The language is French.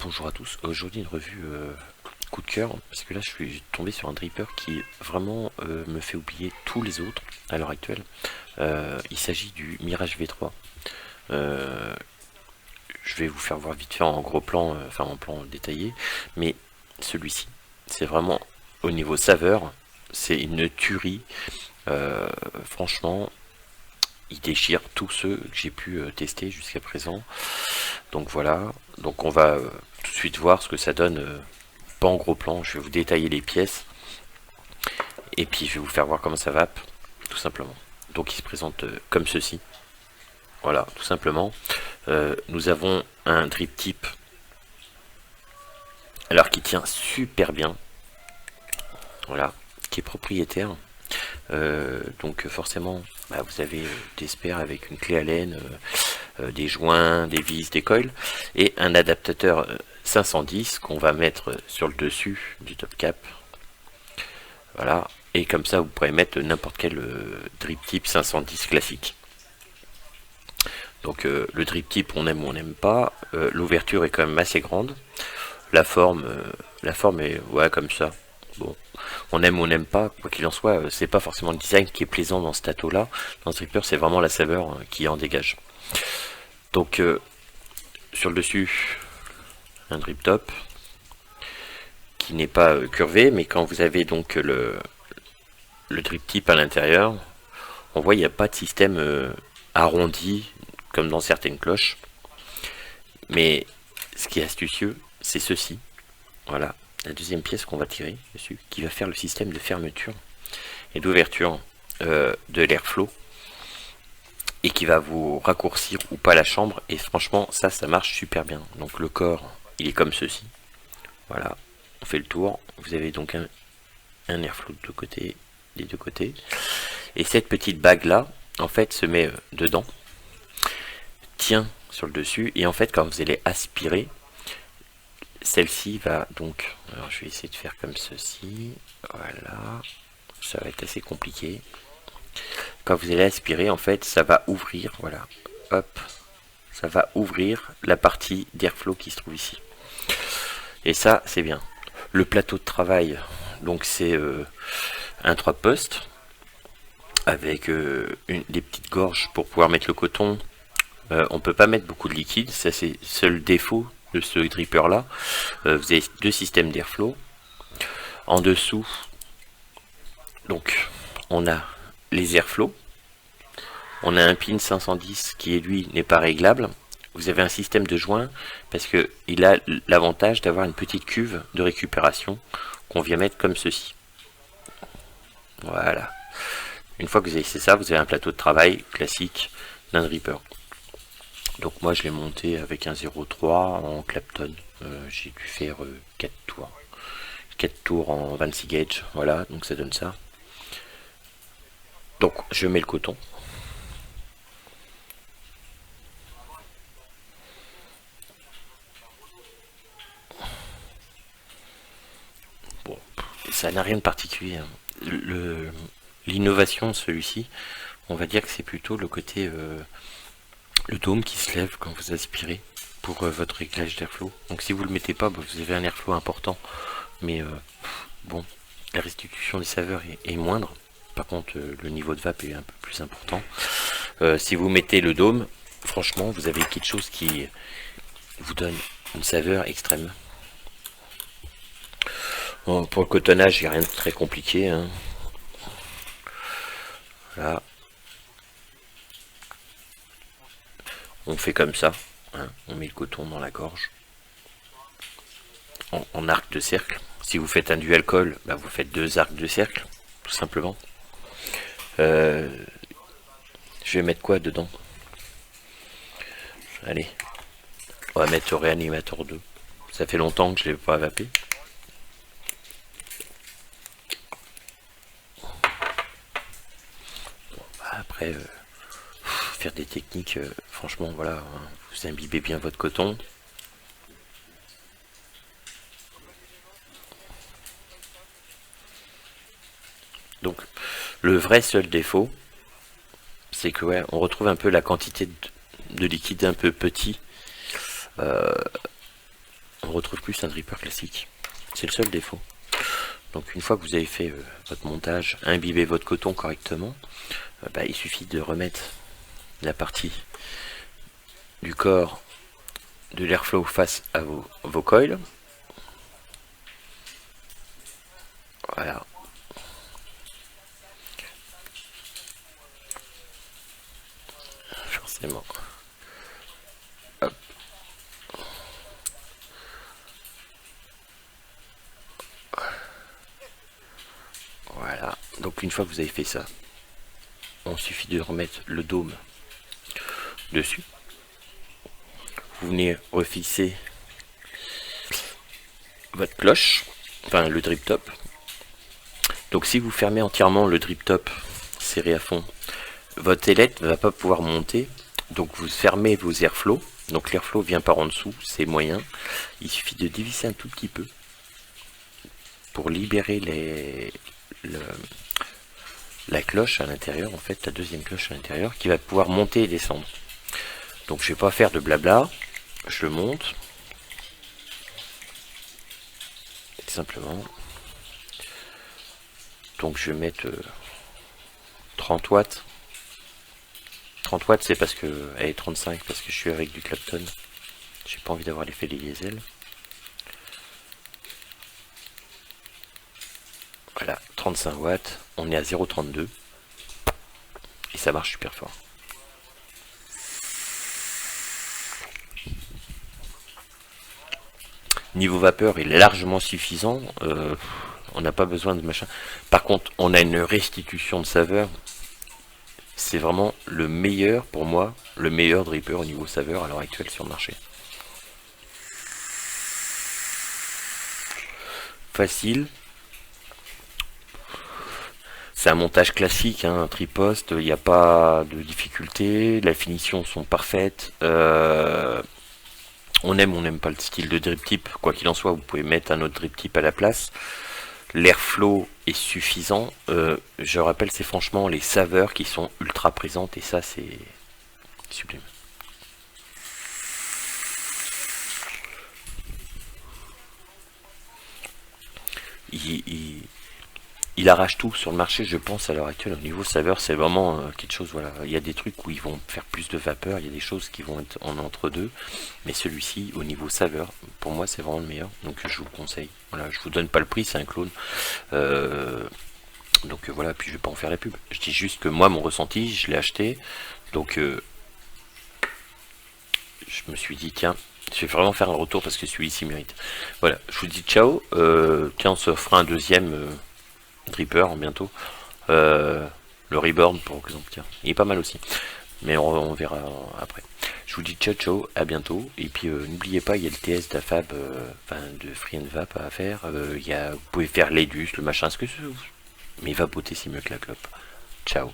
Bonjour à tous, aujourd'hui une revue coup de cœur, parce que là je suis tombé sur un dripper qui vraiment me fait oublier tous les autres à l'heure actuelle. Il s'agit du Mirage V3. Je vais vous faire voir vite fait en gros plan, enfin en plan détaillé, mais celui-ci, c'est vraiment au niveau saveur, c'est une tuerie. Franchement, il déchire tous ceux que j'ai pu tester jusqu'à présent. Donc voilà, donc on va tout de suite voir ce que ça donne, pas en gros plan. Je vais vous détailler les pièces et puis je vais vous faire voir comment ça va, tout simplement. Donc il se présente comme ceci. Voilà, tout simplement. Nous avons un drip tip, alors qui tient super bien. Voilà, qui est propriétaire. Donc forcément, bah, vous avez des spares avec une clé Allen, des joints, des vis, des coils, et un adaptateur 510 qu'on va mettre sur le dessus du top cap. Voilà, et comme ça vous pourrez mettre n'importe quel drip tip 510 classique. Donc le drip tip on aime ou on n'aime pas, l'ouverture est quand même assez grande, la forme est ouais, comme ça. Bon, on aime ou on n'aime pas, quoi qu'il en soit, c'est pas forcément le design qui est plaisant dans ce tato là. Dans ce dripper, c'est vraiment la saveur qui en dégage. Donc sur le dessus, un drip top qui n'est pas curvé, mais quand vous avez donc le drip tip à l'intérieur, on voit il n'y a pas de système arrondi comme dans certaines cloches. Mais ce qui est astucieux, c'est ceci. Voilà, la deuxième pièce qu'on va tirer dessus, qui va faire le système de fermeture et d'ouverture de l'airflow, et qui va vous raccourcir ou pas la chambre. Et franchement, ça marche super bien. Donc le corps, il est comme ceci. Voilà, on fait le tour. Vous avez donc un airflow de des deux côtés. Et cette petite bague là, en fait, se met dedans, tient sur le dessus, et en fait, quand vous allez aspirer, celle-ci va donc, alors je vais essayer de faire comme ceci, voilà, ça va être assez compliqué. Quand vous allez aspirer, en fait, ça va ouvrir, voilà, hop, ça va ouvrir la partie d'airflow qui se trouve ici. Et ça, c'est bien. Le plateau de travail, donc c'est un 3 postes avec des petites gorges pour pouvoir mettre le coton. On peut pas mettre beaucoup de liquide, ça c'est le seul défaut de ce dripper là. Vous avez deux systèmes d'airflow. En dessous, donc on a les airflow. On a un pin 510 qui lui n'est pas réglable. Vous avez un système de joint parce que il a l'avantage d'avoir une petite cuve de récupération qu'on vient mettre comme ceci. Voilà. Une fois que vous avez fait ça, vous avez un plateau de travail classique d'un dripper. Donc moi je l'ai monté avec un 0.3 en Clapton. J'ai dû faire 4 tours. 4 tours en 26 gauge. Voilà, donc ça donne ça. Donc je mets le coton. Bon, ça n'a rien de particulier. L'innovation de celui-ci, on va dire que c'est plutôt le côté le dôme qui se lève quand vous aspirez pour votre réglage d'airflow. Donc si vous le mettez pas, vous avez un airflow important, mais bon, la restitution des saveurs est moindre. Par contre, le niveau de vape est un peu plus important. Si vous mettez le dôme, franchement, vous avez quelque chose qui vous donne une saveur extrême. Bon, pour le cotonnage, il n'y a rien de très compliqué, hein. Là, on fait comme ça, hein. On met le coton dans la gorge, en arc de cercle. Si vous faites un dual col, bah vous faites deux arcs de cercle, tout simplement. Je vais mettre quoi dedans? Allez, on va mettre Réanimator 2. Ça fait longtemps que je ne l'ai pas vapé. Bon, bah après, faire des techniques, franchement, voilà, hein, vous imbibez bien votre coton. Donc, le vrai seul défaut, c'est que ouais, on retrouve un peu la quantité de liquide un peu petit. On retrouve plus un dripper classique. C'est le seul défaut. Donc une fois que vous avez fait votre montage, imbibé votre coton correctement, il suffit de remettre la partie du corps de l'airflow face à vos coils. Voilà. Forcément. Hop. Voilà. Donc une fois que vous avez fait ça, on suffit de remettre le dôme dessus. Vous venez refixer votre cloche, enfin le drip top. Donc si vous fermez entièrement le drip top serré à fond, votre ailette ne va pas pouvoir monter. Donc vous fermez vos airflows. Donc l'airflow vient par en dessous, c'est moyen. Il suffit de dévisser un tout petit peu pour libérer la cloche à l'intérieur, en fait, la deuxième cloche à l'intérieur, qui va pouvoir monter et descendre. Donc je vais pas faire de blabla, je le monte. Tout simplement. Donc je vais mettre 30 watts. 30 watts c'est parce que... Allez, 35 parce que je suis avec du Clapton. J'ai pas envie d'avoir l'effet des diesel. Voilà, 35 watts. On est à 0,32. Et ça marche super fort. Niveau vapeur, il est largement suffisant. On n'a pas besoin de machin. Par contre, on a une restitution de saveur. C'est vraiment le meilleur, pour moi, le meilleur dripper au niveau saveur à l'heure actuelle sur le marché. Facile. C'est un montage classique, hein, un triposte, il n'y a pas de difficulté, les finitions sont parfaites. On aime ou on n'aime pas le style de drip tip, quoi qu'il en soit, vous pouvez mettre un autre drip tip à la place. L'airflow est suffisant. Je rappelle, c'est franchement les saveurs qui sont ultra présentes et ça, c'est sublime. Il arrache tout sur le marché, je pense, à l'heure actuelle. Au niveau saveur, c'est vraiment quelque chose, voilà. Il y a des trucs où ils vont faire plus de vapeur, il y a des choses qui vont être en entre-deux. Mais celui-ci, au niveau saveur, pour moi, c'est vraiment le meilleur. Donc, je vous le conseille. Voilà, je vous donne pas le prix, c'est un clone. Donc, voilà, puis je vais pas en faire la pub. Je dis juste que moi, mon ressenti, je l'ai acheté. Donc, je me suis dit, tiens, je vais vraiment faire un retour parce que celui-ci mérite. Voilà, je vous dis ciao. Tiens, on se fera un deuxième... dripper bientôt, le Reborn par exemple, tiens, il est pas mal aussi, mais on verra après. Je vous dis ciao ciao, à bientôt, et puis n'oubliez pas, il y a le TS d'Afab, enfin de Free and Vap à faire, vous pouvez faire l'Edus, le machin, ce que mais vapoter c'est mieux que la clope. Ciao.